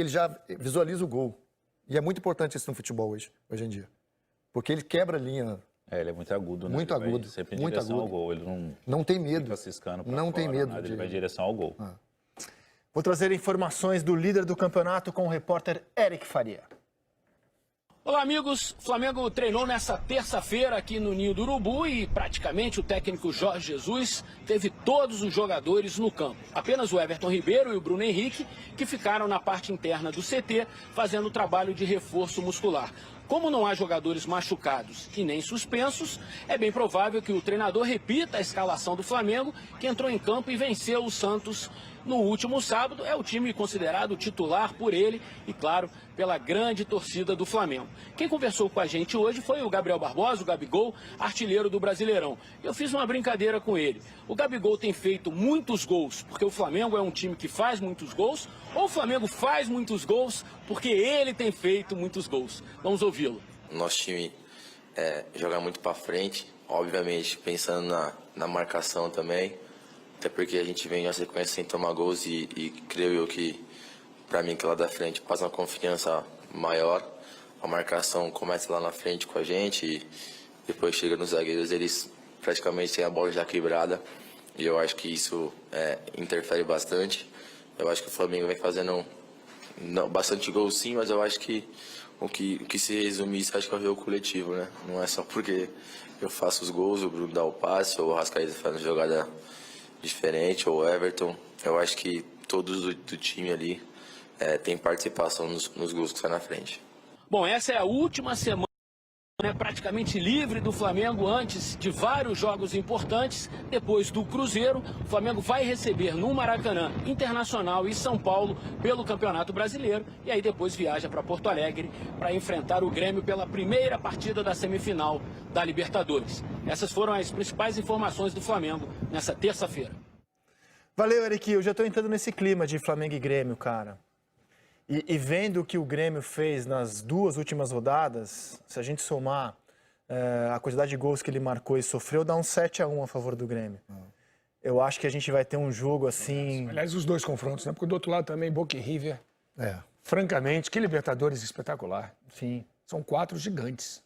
ele já visualiza o gol. E é muito importante isso no futebol hoje em dia. Porque ele quebra a linha. Ele é muito agudo, né? Muito agudo. Sempre em muito direção agudo. ao gol. Ele não tem medo. Fica ciscando pra não fora, tem medo. Ele vai em direção ao gol. Vou trazer informações do líder do campeonato com o repórter Eric Faria. Olá, amigos. O Flamengo treinou nessa terça-feira aqui no Ninho do Urubu e praticamente o técnico Jorge Jesus teve todos os jogadores no campo. Apenas o Everton Ribeiro e o Bruno Henrique que ficaram na parte interna do CT fazendo o trabalho de reforço muscular. Como não há jogadores machucados e nem suspensos, é bem provável que o treinador repita a escalação do Flamengo, que entrou em campo e venceu o Santos no último sábado. É o time considerado titular por ele e, claro, pela grande torcida do Flamengo. Quem conversou com a gente hoje foi o Gabriel Barbosa, o Gabigol, artilheiro do Brasileirão. Eu fiz uma brincadeira com ele. O Gabigol tem feito muitos gols porque o Flamengo é um time que faz muitos gols, ou o Flamengo faz muitos gols porque ele tem feito muitos gols? Vamos ouvi-lo. Nosso time joga muito para frente, obviamente pensando na marcação também, até porque a gente vem na sequência sem tomar gols e creio eu que, para mim, que lá da frente passa uma confiança maior. A marcação começa lá na frente com a gente e depois chega nos zagueiros, eles praticamente têm a bola já quebrada e eu acho que isso interfere bastante. Eu acho que o Flamengo vem fazendo bastante gol sim, mas eu acho que o que se resume isso, acho que é o jogo coletivo, né? Não é só porque eu faço os gols, o Bruno dá o passe, ou o Arrascaeta faz uma jogada diferente, ou o Everton. Eu acho que todos do time ali têm participação nos gols que saem na frente. Bom, essa é a última semana praticamente livre do Flamengo antes de vários jogos importantes. Depois do Cruzeiro, o Flamengo vai receber no Maracanã Internacional e São Paulo pelo Campeonato Brasileiro e aí depois viaja para Porto Alegre para enfrentar o Grêmio pela primeira partida da semifinal da Libertadores. Essas foram as principais informações do Flamengo nessa terça-feira. Valeu, Eric. Eu já estou entrando nesse clima de Flamengo e Grêmio, cara. E vendo o que o Grêmio fez nas duas últimas rodadas, se a gente somar a quantidade de gols que ele marcou e sofreu, dá um 7-1 a favor do Grêmio. Eu acho que a gente vai ter um jogo assim... Aliás, os dois confrontos, né? Porque do outro lado também, Boca e River. Francamente, que Libertadores espetacular. Sim. São 4 gigantes.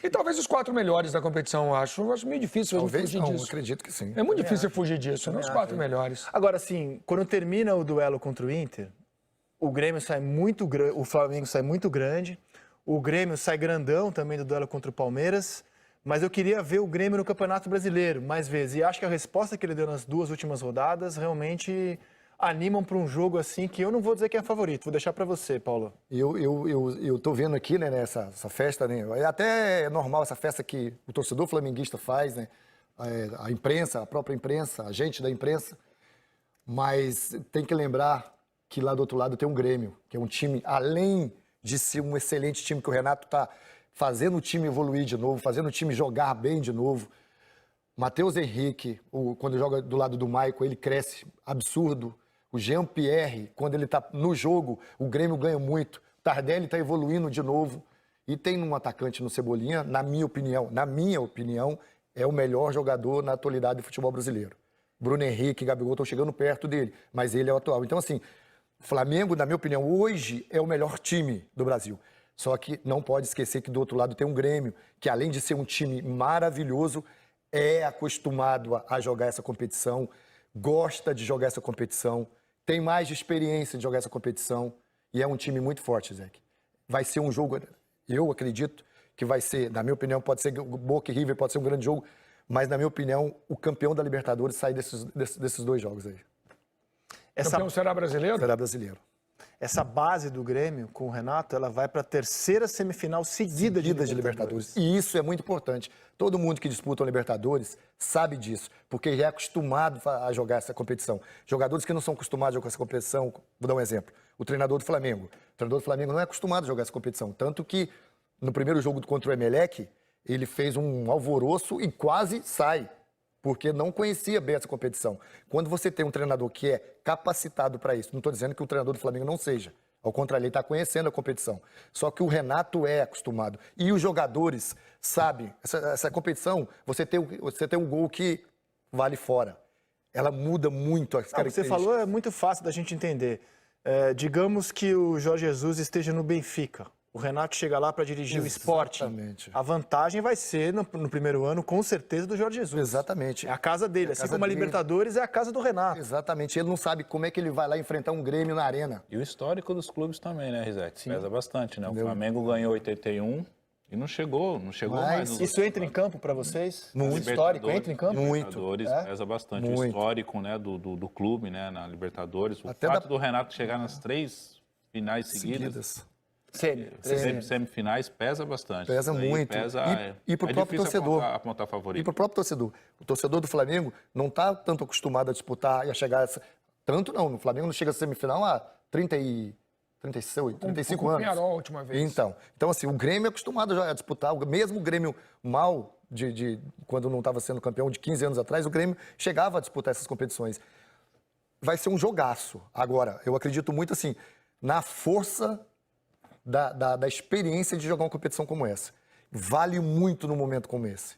E talvez os 4 melhores da competição, eu acho. Eu acho meio difícil fugir disso. Acredito que sim. É muito difícil fugir disso, né? Os 4 melhores. Agora, assim, quando termina o duelo contra o Inter... O Grêmio sai muito grande, o Flamengo sai muito grande, o Grêmio sai grandão também do duelo contra o Palmeiras, mas eu queria ver o Grêmio no Campeonato Brasileiro mais vezes. E acho que a resposta que ele deu nas duas últimas rodadas realmente animam para um jogo assim que eu não vou dizer que é favorito, vou deixar para você, Paulo. Eu tô vendo aqui, né, essa festa, né? Até é normal essa festa que o torcedor flamenguista faz, né? A imprensa, a própria imprensa, a gente da imprensa, mas tem que lembrar que lá do outro lado tem um Grêmio, que é um time, além de ser um excelente time, que o Renato está fazendo o time evoluir de novo, fazendo o time jogar bem de novo. Matheus Henrique, quando joga do lado do Maicon, ele cresce absurdo. O Jean-Pierre, quando ele está no jogo, o Grêmio ganha muito. O Tardelli está evoluindo de novo. E tem um atacante no Cebolinha, na minha opinião, é o melhor jogador na atualidade do futebol brasileiro. Bruno Henrique e Gabigol estão chegando perto dele, mas ele é o atual. Então, assim, o Flamengo, na minha opinião, hoje é o melhor time do Brasil. Só que não pode esquecer que do outro lado tem um Grêmio, que além de ser um time maravilhoso, é acostumado a jogar essa competição, gosta de jogar essa competição, tem mais de experiência de jogar essa competição e é um time muito forte, Zé. Vai ser um jogo, eu acredito que vai ser, na minha opinião, pode ser Boca e River, pode ser um grande jogo, mas na minha opinião, o campeão da Libertadores sai desses dois jogos aí. Campeão será brasileiro? Será brasileiro. Essa base do Grêmio com o Renato, ela vai para a terceira semifinal seguida de Libertadores. E isso é muito importante. Todo mundo que disputa a Libertadores sabe disso, porque é acostumado a jogar essa competição. Jogadores que não são acostumados a jogar essa competição, vou dar um exemplo, o treinador do Flamengo. O treinador do Flamengo não é acostumado a jogar essa competição, tanto que no primeiro jogo contra o Emelec, ele fez um alvoroço e quase sai, porque não conhecia bem essa competição. Quando você tem um treinador que é capacitado para isso, não estou dizendo que o treinador do Flamengo não seja, ao contrário, ele está conhecendo a competição. Só que o Renato é acostumado. E os jogadores sabem, essa competição, você tem um gol que vale fora. Ela muda muito as características. O que você falou é muito fácil da gente entender. digamos que o Jorge Jesus esteja no Benfica. O Renato chega lá para dirigir o esporte. Exatamente. A vantagem vai ser, no primeiro ano, com certeza, do Jorge Jesus. Exatamente. É a casa dele. Assim como a Libertadores é a casa do Renato. Exatamente. Ele não sabe como é que ele vai lá enfrentar um Grêmio na arena. E o histórico dos clubes também, né, Rizek? Pesa bastante, né? O Flamengo ganhou 81 e não chegou mais. nos Isso entra em campo para vocês? Muito. Histórico entra em campo? Libertadores pesa bastante. Muito. O histórico, né, do clube, né, na Libertadores. O Até fato do Renato chegar nas 3 finais seguidas. Semifinais pesa bastante. Pesa Daí muito. E pro próprio torcedor. Apontar favorito. E para o próprio torcedor. O torcedor do Flamengo não está tanto acostumado a disputar e a chegar... Tanto não. O Flamengo não chega à semifinal há 35 anos. Penharol a última vez. Então, assim, o Grêmio é acostumado já a disputar. Mesmo o Grêmio mal, quando não estava sendo campeão de 15 anos atrás, o Grêmio chegava a disputar essas competições. Vai ser um jogaço. Agora, eu acredito muito, assim, na força da experiência de jogar uma competição como essa. Vale muito num momento como esse.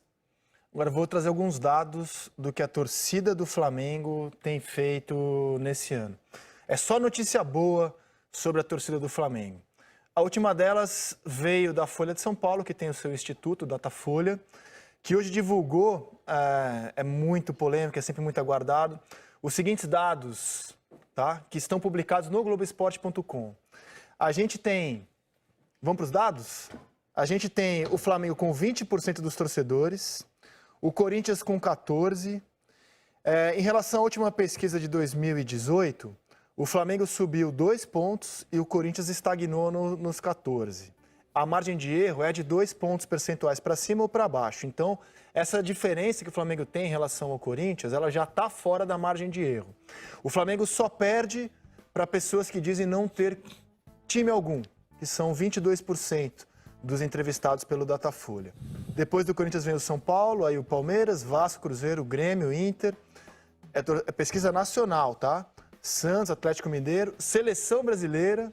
Agora vou trazer alguns dados do que a torcida do Flamengo tem feito nesse ano. É só notícia boa sobre a torcida do Flamengo. A última delas veio da Folha de São Paulo, que tem o seu instituto, Datafolha, que hoje divulgou, é muito polêmico, é sempre muito aguardado, os seguintes dados, tá? Que estão publicados no Globoesporte.com. A gente tem... Vamos para os dados? A gente tem o Flamengo com 20% dos torcedores, o Corinthians com 14%. Em relação à última pesquisa de 2018, o Flamengo subiu 2 pontos e o Corinthians estagnou nos 14%. A margem de erro é de 2 pontos percentuais para cima ou para baixo. Então, essa diferença que o Flamengo tem em relação ao Corinthians, ela já está fora da margem de erro. O Flamengo só perde para pessoas que dizem não ter time algum, que são 22% dos entrevistados pelo Datafolha. Depois do Corinthians vem o São Paulo, aí o Palmeiras, Vasco, Cruzeiro, Grêmio, Inter. É pesquisa nacional, tá? Santos, Atlético Mineiro, Seleção Brasileira,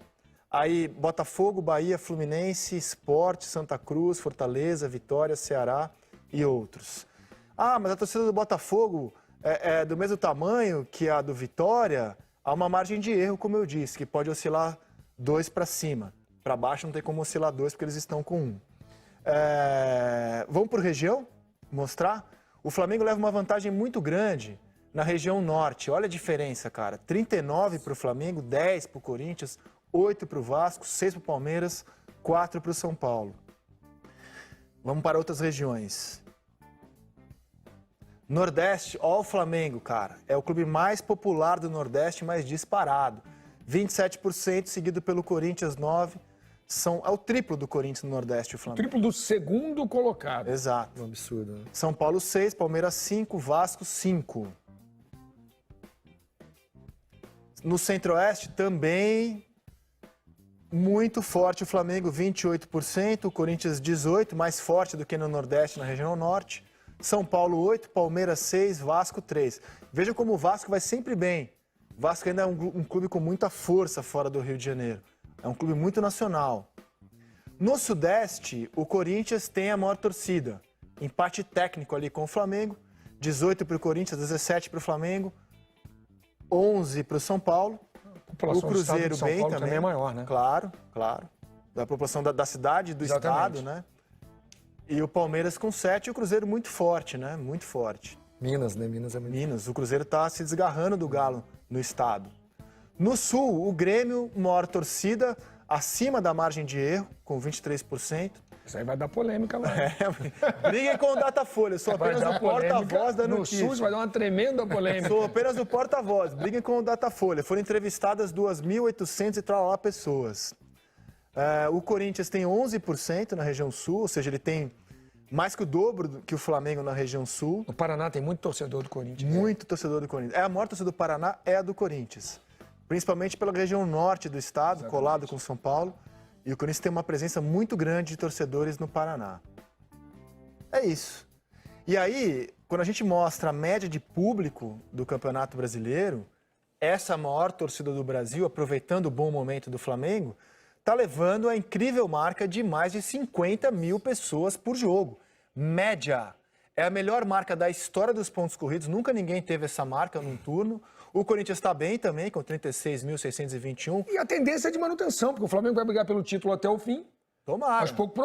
aí Botafogo, Bahia, Fluminense, Sport, Santa Cruz, Fortaleza, Vitória, Ceará e outros. Ah, mas a torcida do Botafogo é do mesmo tamanho que a do Vitória? Há uma margem de erro, como eu disse, que pode oscilar 2 para cima. Para baixo não tem como oscilar 2, porque eles estão com 1. Vamos por região? Mostrar? O Flamengo leva uma vantagem muito grande na região norte. Olha a diferença, cara. 39 para o Flamengo, 10 para o Corinthians, 8 para o Vasco, 6 para o Palmeiras, 4 para o São Paulo. Vamos para outras regiões. Nordeste, ó o Flamengo, cara. É o clube mais popular do Nordeste, mais disparado. 27%, seguido pelo Corinthians, 9%. É o triplo do Corinthians no Nordeste, o Flamengo. Triplo do segundo colocado. Exato. Um absurdo, né? São Paulo 6, Palmeiras 5, Vasco 5. No Centro-Oeste também muito forte o Flamengo, 28%, o Corinthians 18%, mais forte do que no Nordeste, na região Norte. São Paulo 8, Palmeiras 6, Vasco 3. Veja como o Vasco vai sempre bem. O Vasco ainda é um clube com muita força fora do Rio de Janeiro. É um clube muito nacional. No Sudeste, o Corinthians tem a maior torcida. Empate técnico ali com o Flamengo. 18 para o Corinthians, 17 para o Flamengo, 11 para o São Paulo. O Cruzeiro bem também é maior, né? Claro. Da população da cidade, do estado, né? E o Palmeiras com 7 e o Cruzeiro muito forte, né? Muito forte. Minas, né? Minas é muito... Minas, o Cruzeiro está se desgarrando do Galo no estado. No Sul, o Grêmio, maior torcida, acima da margem de erro, com 23%. Isso aí vai dar polêmica lá. Briguem com o Datafolha, eu sou apenas o porta-voz da notícia. No Sul vai dar uma tremenda polêmica. Sou apenas o porta-voz, briguem com o Datafolha. Foram entrevistadas 2.800 e tal lá pessoas. O Corinthians tem 11% na região Sul, ou seja, ele tem mais que o dobro que o Flamengo na região Sul. No Paraná tem muito torcedor do Corinthians. Muito torcedor do Corinthians. A maior torcida do Paraná é a do Corinthians. Principalmente pela região norte do estado, exatamente, colado com São Paulo. E o Corinthians tem uma presença muito grande de torcedores no Paraná. É isso. E aí, quando a gente mostra a média de público do Campeonato Brasileiro, essa maior torcida do Brasil, aproveitando o bom momento do Flamengo, está levando a incrível marca de mais de 50 mil pessoas por jogo. Média. É a melhor marca da história dos pontos corridos. Nunca ninguém teve essa marca num turno. O Corinthians está bem também, com 36.621. E a tendência é de manutenção, porque o Flamengo vai brigar pelo título até o fim. Tomara. Acho pouco provável.